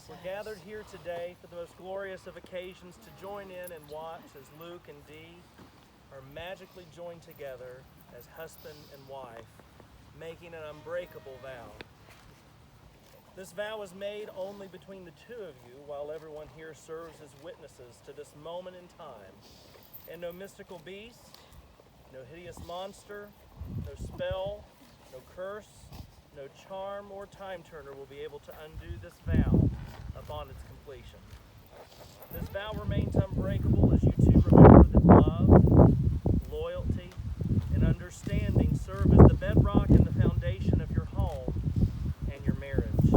We're gathered here today for the most glorious of occasions to join in and watch as Luke and Dee are magically joined together as husband and wife, making an unbreakable vow. This vow is made only between the two of you, while everyone here serves as witnesses to this moment in time. And no mystical beast, no hideous monster, no spell, no curse, no charm or time turner will be able to undo this vow upon its completion. This vow remains unbreakable as you two remember that love, loyalty, and understanding serve as the bedrock and the foundation of your home and your marriage.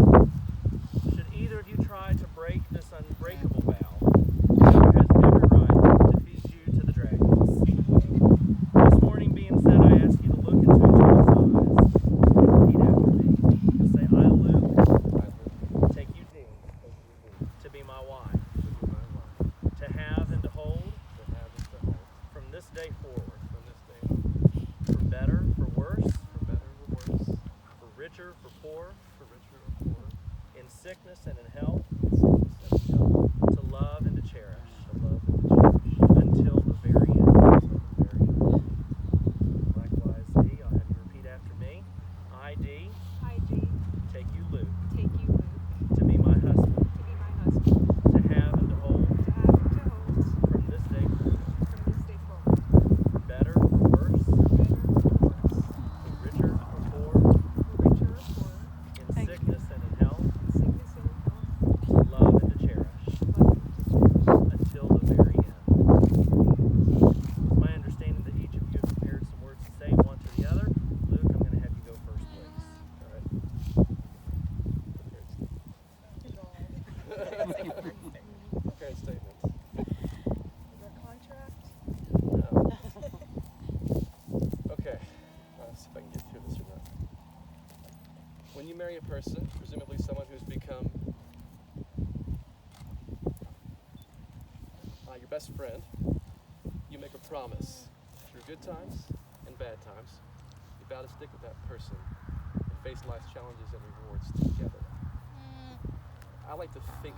Should either of you try to break this unbreakable vow, whoever has every right to feed you to the dragons. This morning being said, I ask you to look into each other's eyes and repeat after me. You'll say, I, Luke, take you, Dee, to be my wife, to have and to hold, from this day forward, for better, for worse, for richer, for poor, in sickness and in health, to love and to cherish, until the very end. Likewise, Dee, I'll have you repeat after me. I, Dee, take you, Luke, to be my husband, to have and to hold, from this day forward, for better, for worse, for richer, for poor, in sickness and in health, to love and to cherish, until the very end. It's my understanding that each of you have prepared some words to say one to the other. Luke, I'm going to have you go first, please. Prepared statement. Contract? Okay, let's see if I can get through this or not. When you marry a person, presumably someone who's become your best friend, you make a promise through good times and bad times. You vow to stick with that person and face life's challenges and rewards together. I like to think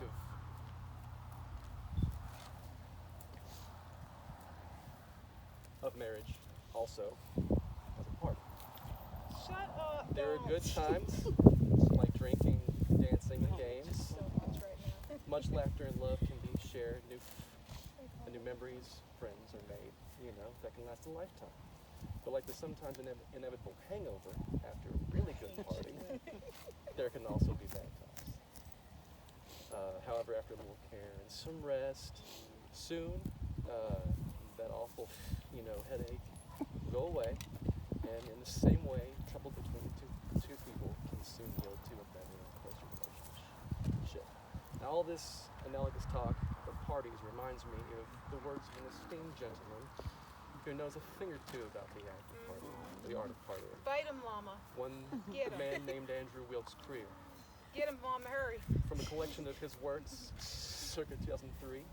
of marriage also as a party. Shut up. There are don't. good times like drinking, dancing, and games. So much right now. Much laughter and love can be shared. New memories, friends are made, that can last a lifetime. But like the sometimes inevitable hangover after a really good party, there can also be bad times. However, after a little care and some rest, soon that awful, headache will go away. And in the same way, trouble between two people can soon yield to a better and closer relationship. Now, all this analogous talk of parties reminds me of the words of an esteemed gentleman who knows a thing or two about the art of partying. Bite him, Llama. One Get 'em. man named Andrew Wilkes Creer. Get him, Mama, hurry. From a collection of his works, circa 2003,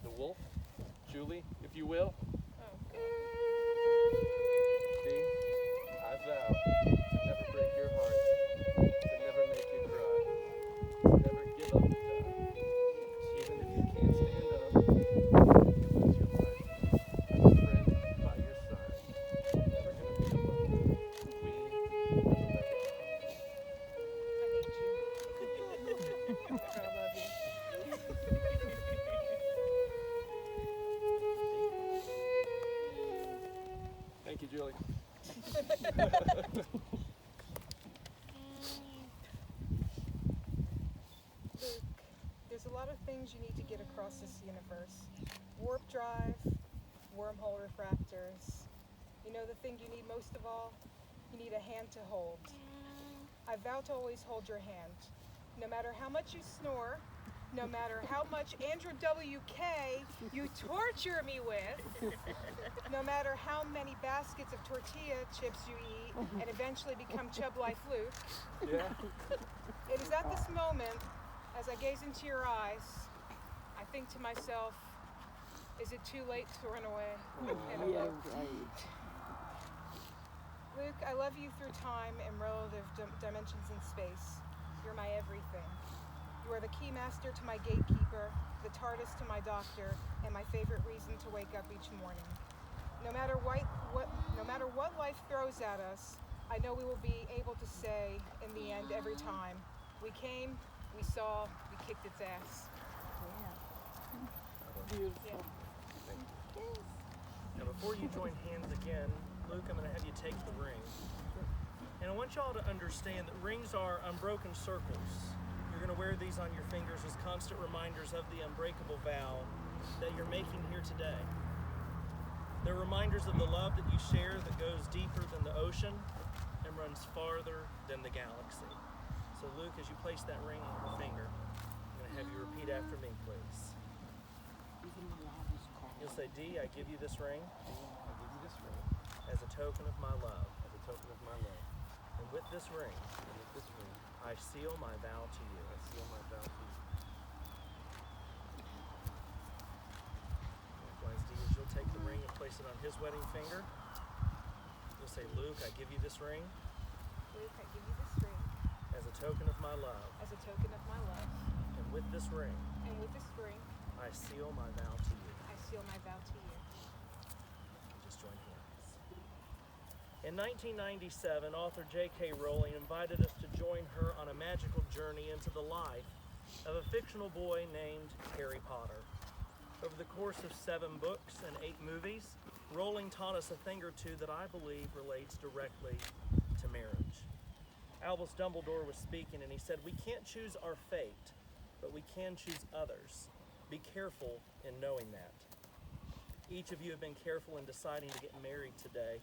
The Wolf, Julie, if you will. Oh, Dee, I vow to never break your heart, to never make you cry, to never give up the die. Even if you can't stand up, if you lose your life, I'm a friend by your side. Never gonna be alone. We never let it go. I hate you. I love you. Thank you, Julie. Luke, there's a lot of things you need to get across this universe. Warp drive, wormhole refractors. You know the thing you need most of all? You need a hand to hold. I vow to always hold your hand. No matter how much you snore, no matter how much Andrew WK you torture me with, no matter how many baskets of tortilla chips you eat and eventually become Chub Life Luke, Yeah? it is at this moment, as I gaze into your eyes, I think to myself, is it too late to run away? And elope? Luke, I love you through time and relative dimensions in space. You're my everything. You are the keymaster to my gatekeeper, the TARDIS to my doctor, and my favorite reason to wake up each morning. No matter what life throws at us, I know we will be able to say, in the end, every time, we came, we saw, we kicked its ass. Beautiful. Yeah. Now before you join hands again, Luke, I'm going to have you take the ring. And I want y'all to understand that rings are unbroken circles. You're going to wear these on your fingers as constant reminders of the unbreakable vow that you're making here today. They're reminders of the love that you share that goes deeper than the ocean and runs farther than the galaxy. So Luke, as you place that ring on your finger, I'm going to have you repeat after me, please. You'll say, D, I give you this ring I give you this ring as a token of my love. as a token of my love. And with this ring, And with this ring, I seal my vow to you. I seal my vow to you. Likewise, D, as you'll take the ring and place it on his wedding finger, you'll say, Luke, I give you this ring Luke, I give you this ring as a token of my love. as a token of my love. And with this ring, And with this ring, I seal my vow to you. I seal my vow to you. Just join hands. In 1997, author J.K. Rowling invited us to join her on a magical journey into the life of a fictional boy named Harry Potter. Over the course of 7 books and 8 movies, Rowling taught us a thing or two that I believe relates directly to marriage. Albus Dumbledore was speaking and he said, "We can't choose our fate, but we can choose others. Be careful in knowing that." Each of you have been careful in deciding to get married today,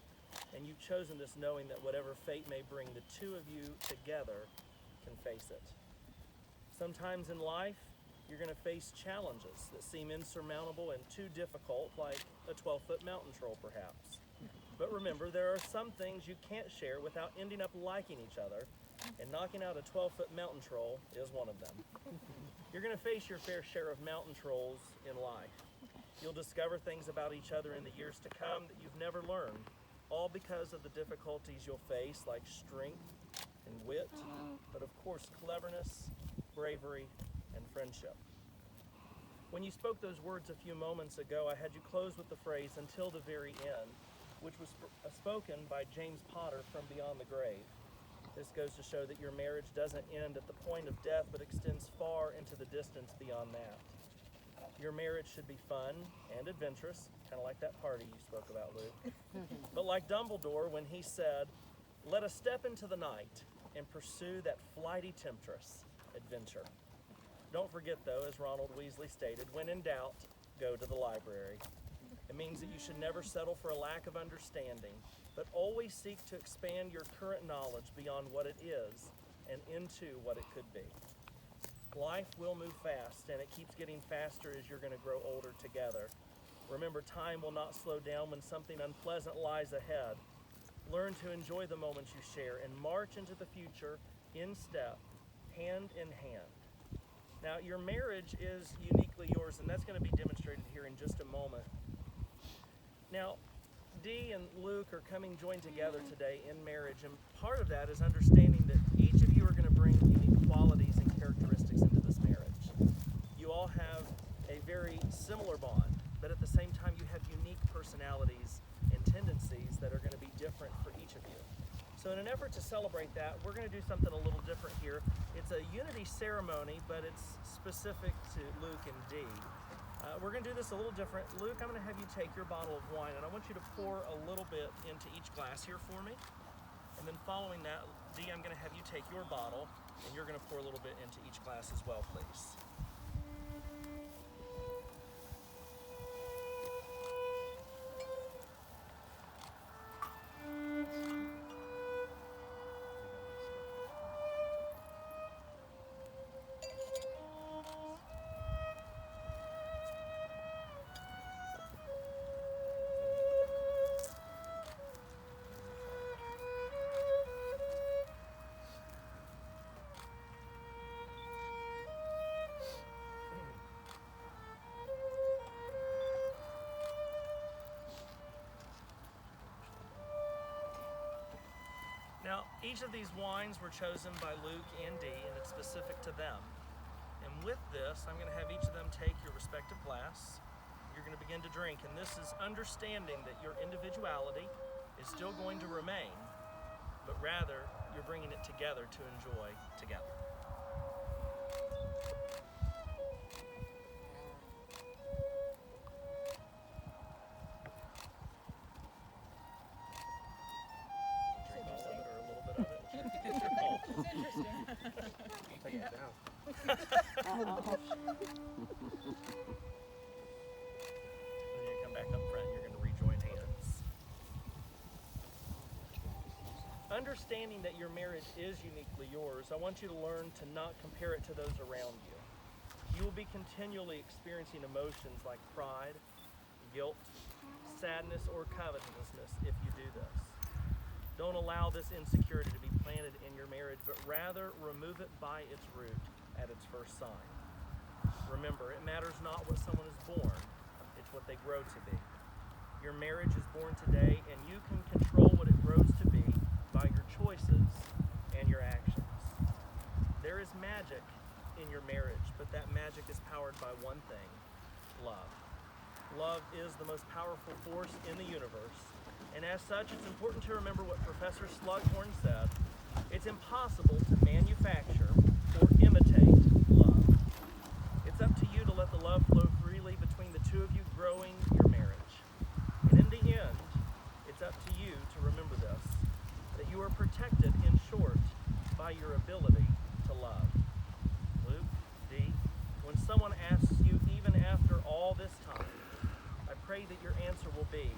and you've chosen this knowing that whatever fate may bring, the two of you together can face it. Sometimes in life, you're going to face challenges that seem insurmountable and too difficult, like a 12-foot mountain troll perhaps. But remember, there are some things you can't share without ending up liking each other, and knocking out a 12-foot mountain troll is one of them. You're going to face your fair share of mountain trolls in life. You'll discover things about each other in the years to come that you've never learned, all because of the difficulties you'll face, like strength and wit, but of course cleverness, bravery, and friendship. When you spoke those words a few moments ago, I had you close with the phrase, "until the very end," which was spoken by James Potter from Beyond the Grave. This goes to show that your marriage doesn't end at the point of death, but extends far into the distance beyond that. Your marriage should be fun and adventurous, kind of like that party you spoke about, Luke. But like Dumbledore when he said, "Let us step into the night and pursue that flighty temptress, adventure." Don't forget though, as Ronald Weasley stated, when in doubt, go to the library. It means that you should never settle for a lack of understanding, but always seek to expand your current knowledge beyond what it is and into what it could be. Life will move fast, and it keeps getting faster as you're going to grow older together. Remember, time will not slow down when something unpleasant lies ahead. Learn to enjoy the moments you share and march into the future in step, hand in hand. Now, your marriage is uniquely yours, and that's going to be demonstrated here in just a moment. Now, Dee and Luke are coming joined together today in marriage, and part of that is understanding that each of you are going to bring unique qualities and characteristics into this marriage. You all have a very similar bond, but at the same time you have unique personalities and tendencies that are going to be different for each of you. So in an effort to celebrate that, we're going to do something a little different here. It's a unity ceremony, but it's specific to Luke and Dee. We're going to do this a little different. Luke, I'm going to have you take your bottle of wine, and I want you to pour a little bit into each glass here for me. And then following that, Dee, I'm going to have you take your bottle, and you're going to pour a little bit into each glass as well, please. Now, each of these wines were chosen by Luke and Dee, and it's specific to them. with this, I'm going to have each of them take your respective glass. You're going to begin to drink, and this is understanding that your individuality is still going to remain, but rather you're bringing it together to enjoy together. Drink all of it or a little bit of it. It's your call. It's interesting. Take it down. Then you come back up front, you're going to rejoin hands. Understanding that your marriage is uniquely yours, I want you to learn to not compare it to those around you. You will be continually experiencing emotions like pride, guilt, sadness, or covetousness if you do this. Don't allow this insecurity to be planted in your marriage, but rather remove it by its root at its first sign. Remember, it matters not what someone is born, it's what they grow to be. Your marriage is born today, and you can control what it grows to be by your choices and your actions. There is magic in your marriage, but that magic is powered by one thing: love. Love is the most powerful force in the universe, and as such, it's important to remember what Professor Slughorn said: it's impossible to manufacture or imitate love. It's up to you to let the love flow freely between the two of you growing your marriage. And in the end, it's up to you to remember this, that you are protected, in short, by your ability to love. Luke, Dee, when someone asks you, even after all this time, I pray that your answer will be,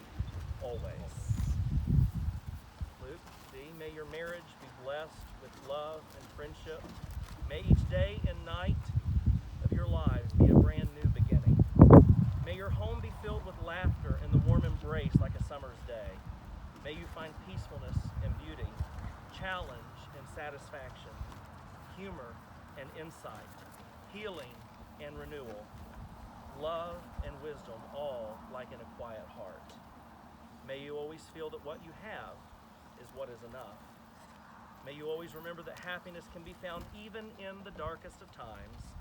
always. Luke, Dee, may your marriage be blessed with love and friendship. May each day and night of your lives be a brand new beginning. May your home be filled with laughter and the warm embrace like a summer's day. May you find peacefulness and beauty, challenge and satisfaction, humor and insight, healing and renewal, love and wisdom, all like in a quiet heart. May you always feel that what you have is what is enough. May you always remember that happiness can be found even in the darkest of times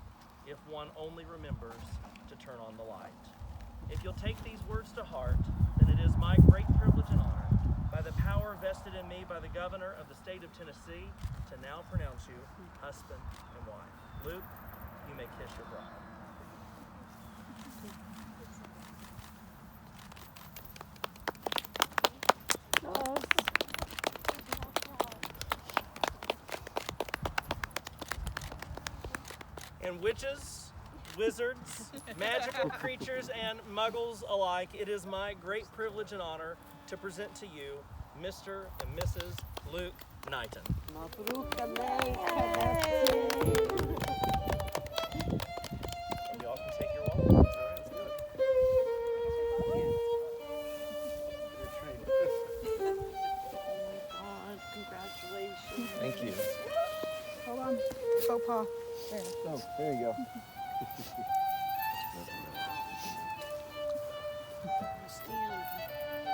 if one only remembers to turn on the light. If you'll take these words to heart, then it is my great privilege and honor, by the power vested in me by the governor of the state of Tennessee, to now pronounce you husband and wife. Luke, you may kiss your bride. And witches, wizards, magical creatures, and muggles alike, it is my great privilege and honor to present to you Mr. and Mrs. Luc Nuytten. And y'all can take your walk. All right, let's do it. God, congratulations. Thank you. Hold on. Faux pas. There. Oh, there you go.